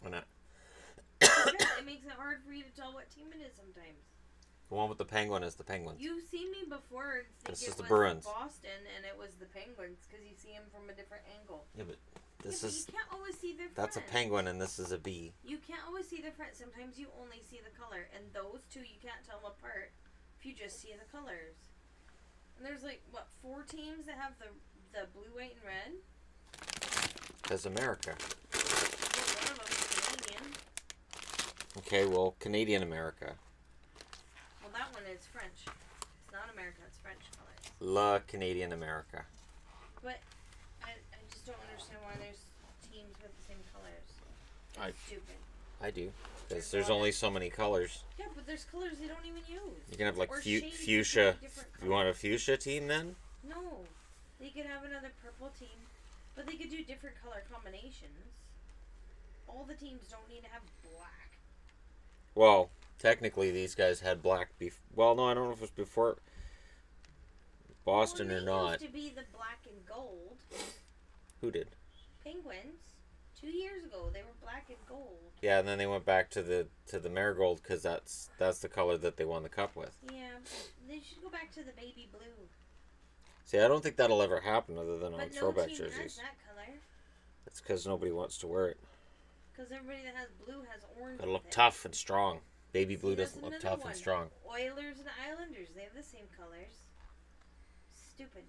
Why not? It makes it hard for you to tell what team it is sometimes. The one with the penguin is the Penguins. You've seen me before think This is it the was Bruins. Boston and it was the Penguins because you see them from a different angle. Yeah, but this But is... you can't always see their front. That's a penguin and this is a bee. You can't always see the front. Sometimes you only see the color. And those two, you can't tell them apart if you just see the colors. And there's like, what, 4 teams that have the blue, white, and red? That's America. Well, one of them is Canadian. Okay, well, Canadian America. Well, that one is French. It's not America, it's French colors. La Canadian America. But I just don't understand why there's teams with the same colors. It's stupid. I do. Because there's only so many colors. Yeah, but there's colors they don't even use. You can have like Or fuchsia. different You want a fuchsia team then? No. They could have another purple team. But they could do different color combinations. All the teams don't need to have black. Well, technically these guys had black well, no, I don't know if it was before Boston or not. Used to be the black and gold. Who did? Penguins. 2 years ago, they were black and gold. Yeah, and then they went back to the marigold because that's the color that they won the cup with. Yeah, they should go back to the baby blue. See, I don't think that'll ever happen other than on But throwback no team jerseys. has that color. It's because nobody wants to wear it. Because everybody that has blue has orange. Gotta look tough and strong. Baby blue that's doesn't look another tough one. and strong. Oilers and Islanders, they have the same colors. Stupid.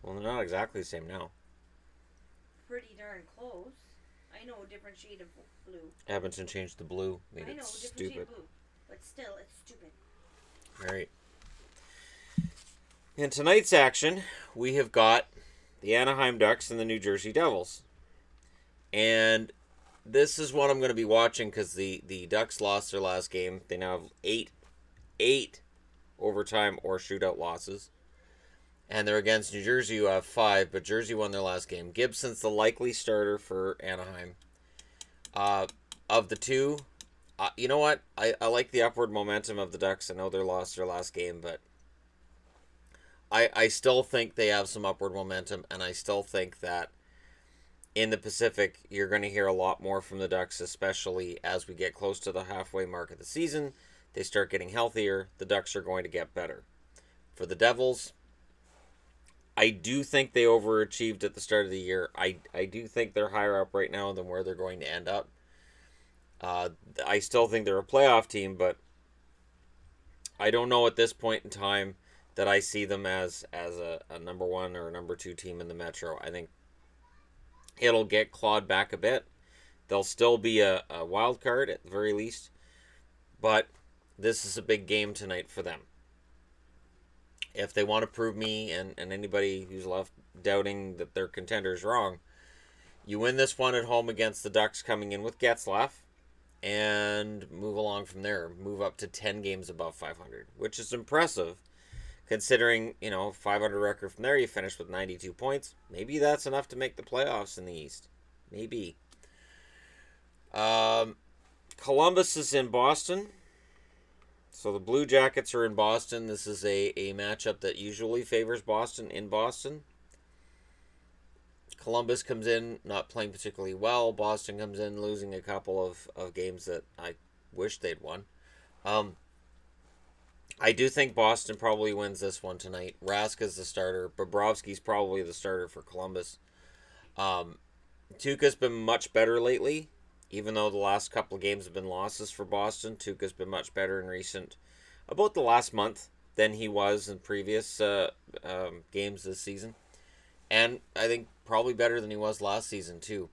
Well, they're not exactly the same now. Pretty darn close. I know a different shade of blue. Edmonton changed the blue. Made I it know, different stupid. shade of blue. But still, it's stupid. All right. In tonight's action, we have got the Anaheim Ducks and the New Jersey Devils. And this is what I'm going to be watching because the Ducks lost their last game. They now have eight overtime or shootout losses. And they're against New Jersey, who have 5, but Jersey won their last game. Gibson's the likely starter for Anaheim. Of the two, you know what? I like the upward momentum of the Ducks. I know they lost their last game, but I still think they have some upward momentum, and I still think that in the Pacific, you're going to hear a lot more from the Ducks, especially as we get close to the halfway mark of the season. They start getting healthier. The Ducks are going to get better. For the Devils, I do think they overachieved at the start of the year. I do think they're higher up right now than where they're going to end up. I still think they're a playoff team, but I don't know at this point in time that I see them as a number 1 or a number 2 team in the Metro. I think it'll get clawed back a bit. They'll still be a wild card at the very least, but this is a big game tonight for them. If they want to prove me and anybody who's left doubting that they're contenders wrong, you win this one at home against the Ducks coming in with Getzlaf and move along from there. Move up to 10 games above 500, which is impressive considering, 500 record from there. You finish with 92 points. Maybe that's enough to make the playoffs in the East. Maybe. Columbus is in Boston. So the Blue Jackets are in Boston. This is a matchup that usually favors Boston in Boston. Columbus comes in not playing particularly well. Boston comes in losing a couple of games that I wish they'd won. I do think Boston probably wins this one tonight. Raska's the starter. Bobrovsky's probably the starter for Columbus. Tuukka's been much better lately. Even though the last couple of games have been losses for Boston, Tuukka's been much better in about the last month than he was in previous games this season. And I think probably better than he was last season, too.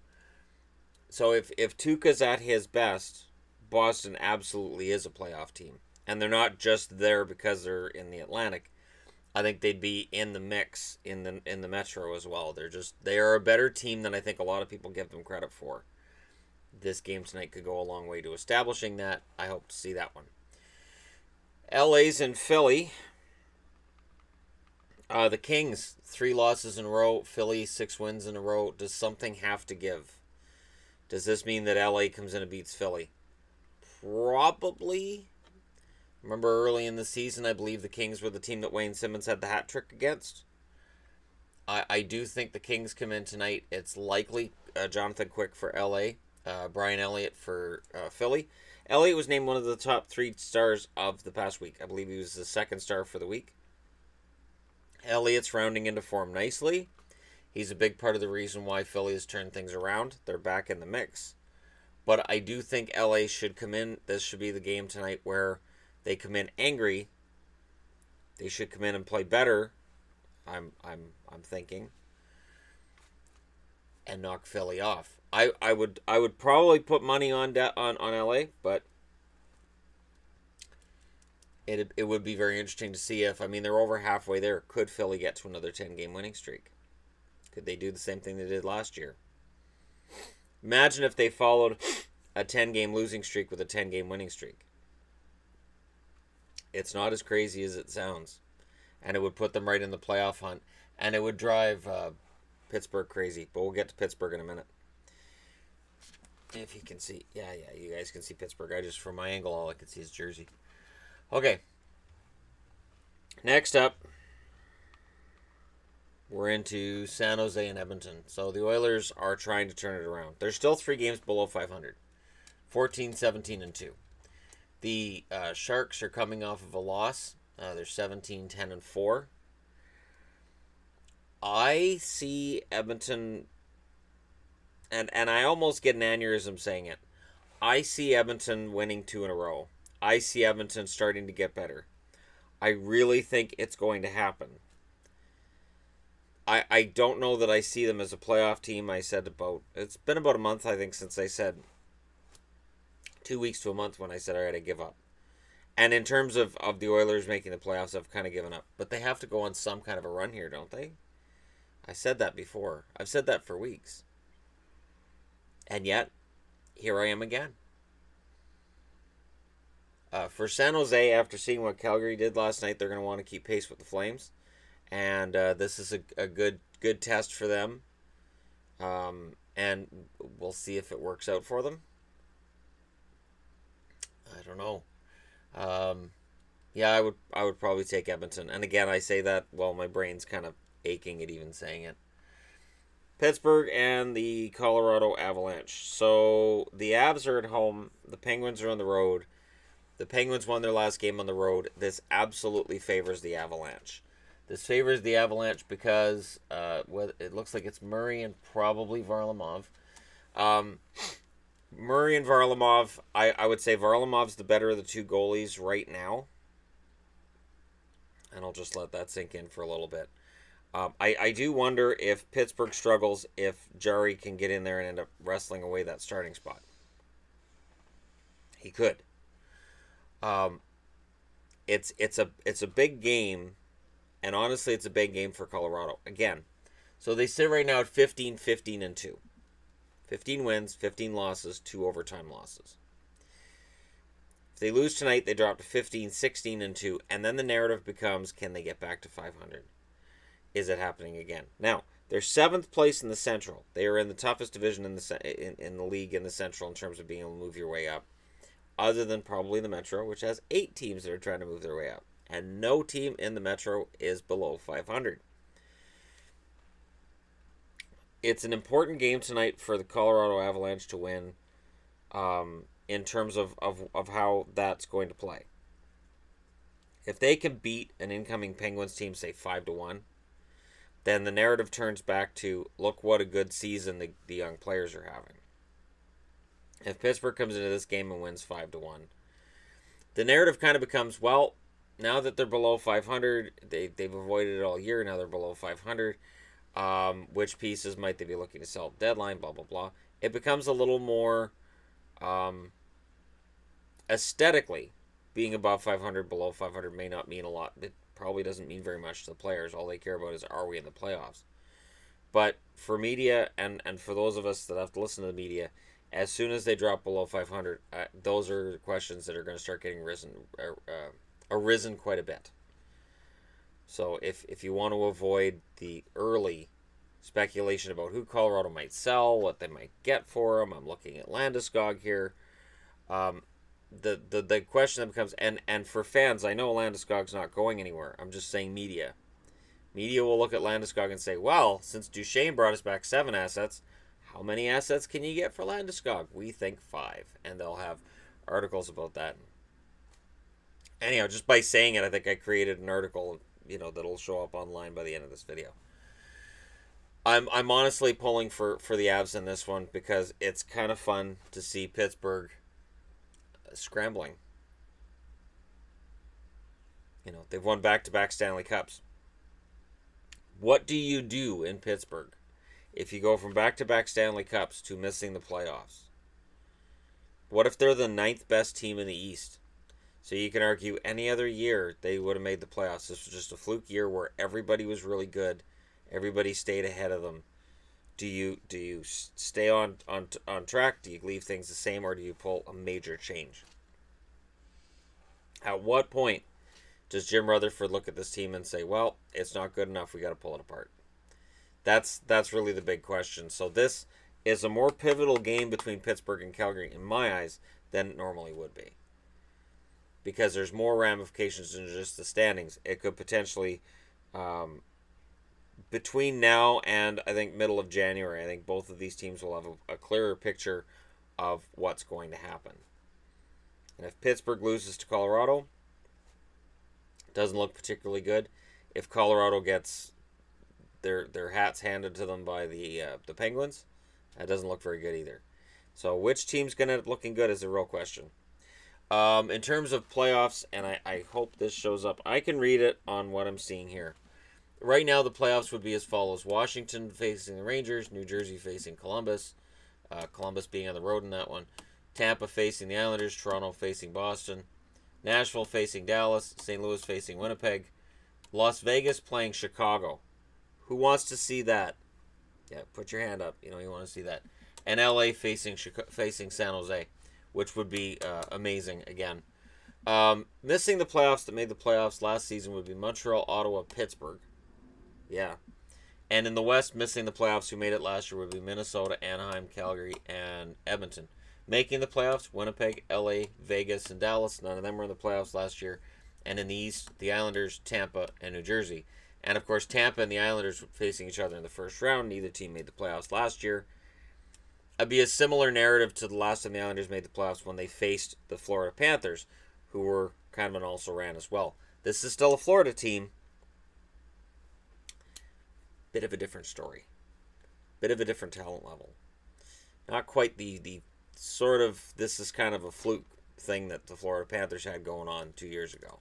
So if Tuukka's at his best, Boston absolutely is a playoff team. And they're not just there because they're in the Atlantic. I think they'd be in the mix in the Metro as well. They are a better team than I think a lot of people give them credit for. This game tonight could go a long way to establishing that. I hope to see that one. LA's in Philly. The Kings, 3 losses in a row. Philly, 6 wins in a row. Does something have to give? Does this mean that LA comes in and beats Philly? Probably. Remember early in the season, I believe the Kings were the team that Wayne Simmons had the hat trick against. I do think the Kings come in tonight. It's likely Jonathan Quick for LA. Brian Elliott for Philly. Elliott was named one of the top 3 stars of the past week. I believe he was the second star for the week. Elliott's rounding into form nicely. He's a big part of the reason why Philly has turned things around. They're back in the mix. But I do think LA should come in. This should be the game tonight where they come in angry. They should come in and play better. I'm thinking, and knock Philly off. I would probably put money on LA, but it would be very interesting to see if, I mean, they're over halfway there. Could Philly get to another 10-game winning streak? Could they do the same thing they did last year? Imagine if they followed a 10-game losing streak with a 10-game winning streak. It's not as crazy as it sounds. And it would put them right in the playoff hunt. And it would drive Pittsburgh crazy. But we'll get to Pittsburgh in a minute. If you can see. Yeah, you guys can see Pittsburgh. I just, from my angle, all I can see is jersey. Okay. Next up, we're into San Jose and Edmonton. So the Oilers are trying to turn it around. They're still 3 games below 500. 14, 17, and 2. The Sharks are coming off of a loss. They're 17, 10, and 4. I see Edmonton, and I almost get an aneurysm saying it. I see Edmonton winning 2 in a row. I see Edmonton starting to get better. I really think it's going to happen. I don't know that I see them as a playoff team. It's been about a month, I think, since I said 2 weeks to a month when I said, all right, I give up. And in terms of the Oilers making the playoffs, I've kind of given up. But they have to go on some kind of a run here, don't they? I said that before. I've said that for weeks. And yet, here I am again. For San Jose, after seeing what Calgary did last night, they're going to want to keep pace with the Flames. And this is a good test for them. And we'll see if it works out for them. I don't know. Yeah, I would probably take Edmonton. And again, I say that while my brain's kind of aching at even saying it. Pittsburgh and the Colorado Avalanche. So the Avs are at home. The Penguins are on the road. The Penguins won their last game on the road. This absolutely favors the Avalanche. This favors the Avalanche because it looks like it's Murray and probably Varlamov. Murray and Varlamov, I would say Varlamov's the better of the 2 goalies right now. And I'll just let that sink in for a little bit. I do wonder if Pittsburgh struggles, if Jarry can get in there and end up wrestling away that starting spot. He could. It's a big game, and honestly, it's a big game for Colorado. Again, so they sit right now at 15, 15, and 2. 15 wins, 15 losses, 2 overtime losses. If they lose tonight, they drop to 15, 16, and 2, and then the narrative becomes, can they get back to 500? Is it happening again? Now, they're 7th place in the Central. They are in the toughest division in the league in the Central in terms of being able to move your way up, other than probably the Metro, which has 8 teams that are trying to move their way up, and no team in the Metro is below 500. It's an important game tonight for the Colorado Avalanche to win, in terms of how that's going to play. If they can beat an incoming Penguins team, say 5-1, then the narrative turns back to, look what a good season the young players are having. If Pittsburgh comes into this game and wins 5-1, the narrative kind of becomes, well, now that they're below 500, they've avoided it all year, now they're below 500, which pieces might they be looking to sell at the deadline, blah, blah, blah. It becomes a little more, aesthetically, being above 500, below 500 may not mean a lot. It probably doesn't mean very much to the players. All they care about is, are we in the playoffs? But for media, and for those of us that have to listen to the media, as soon as they drop below 500, those are questions that are going to start getting arisen quite a bit. So if you want to avoid the early speculation about who Colorado might sell, what they might get for them, I'm looking at Landeskog here. The question that becomes, and for fans, I know Landeskog's not going anywhere. I'm just saying media. Media will look at Landeskog and say, well, since Duchesne brought us back 7 assets, How many assets can you get for Landeskog? We think 5. And they'll have articles about that. Anyhow, just by saying it, I think I created an article, that'll show up online by the end of this video. I'm honestly pulling for the Avs in this one because it's kind of fun to see Pittsburgh scrambling. They've won back-to-back Stanley Cups. What do you do in Pittsburgh if you go from back-to-back Stanley Cups to missing the playoffs? What if they're the 9th best team in the East? So you can argue any other year they would have made the playoffs. This was just a fluke year where everybody was really good. Everybody stayed ahead of them. Do you stay on track? Do you leave things the same, or do you pull a major change? At what point does Jim Rutherford look at this team and say, well, it's not good enough, we got to pull it apart? That's really the big question. So this is a more pivotal game between Pittsburgh and Calgary, in my eyes, than it normally would be. Because there's more ramifications than just the standings. It could potentially, between now and I think middle of January, I think both of these teams will have a clearer picture of what's going to happen. And if Pittsburgh loses to Colorado, it doesn't look particularly good. If Colorado gets their hats handed to them by the Penguins, that doesn't look very good either. So which team's going to end up looking good is the real question. In terms of playoffs, and I hope this shows up, I can read it on what I'm seeing here. Right now, the playoffs would be as follows. Washington facing the Rangers, New Jersey facing Columbus, Columbus being on the road in that one, Tampa facing the Islanders, Toronto facing Boston, Nashville facing Dallas, St. Louis facing Winnipeg, Las Vegas playing Chicago. Who wants to see that? Yeah, put your hand up. You want to see that. And LA facing San Jose, which would be amazing again. Missing the playoffs that made the playoffs last season would be Montreal, Ottawa, Pittsburgh. Yeah. And in the West, missing the playoffs who made it last year would be Minnesota, Anaheim, Calgary, and Edmonton. Making the playoffs, Winnipeg, LA, Vegas, and Dallas. None of them were in the playoffs last year. And in the East, the Islanders, Tampa, and New Jersey. And of course, Tampa and the Islanders were facing each other in the first round. Neither team made the playoffs last year. It'd be a similar narrative to the last time the Islanders made the playoffs when they faced the Florida Panthers, who were kind of an also-ran as well. This is still a Florida team. Bit of a different story. Bit of a different talent level. Not quite the sort of, this is kind of a fluke thing that the Florida Panthers had going on 2 years ago.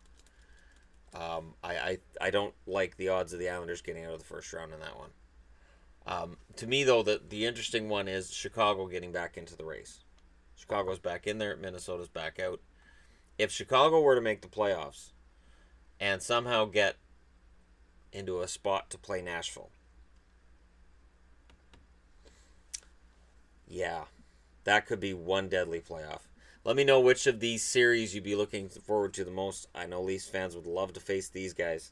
I don't like the odds of the Islanders getting out of the first round in that one. To me, though, the interesting one is Chicago getting back into the race. Chicago's back in there. Minnesota's back out. If Chicago were to make the playoffs and somehow get into a spot to play Nashville, yeah, that could be one deadly playoff. Let me know which of these series you'd be looking forward to the most. I know Leafs fans would love to face these guys.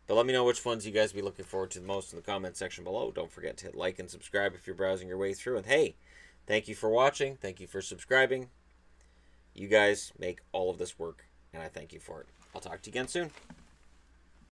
But let me know which ones you guys be looking forward to the most in the comment section below. Don't forget to hit like and subscribe if you're browsing your way through. And hey, thank you for watching. Thank you for subscribing. You guys make all of this work, and I thank you for it. I'll talk to you again soon.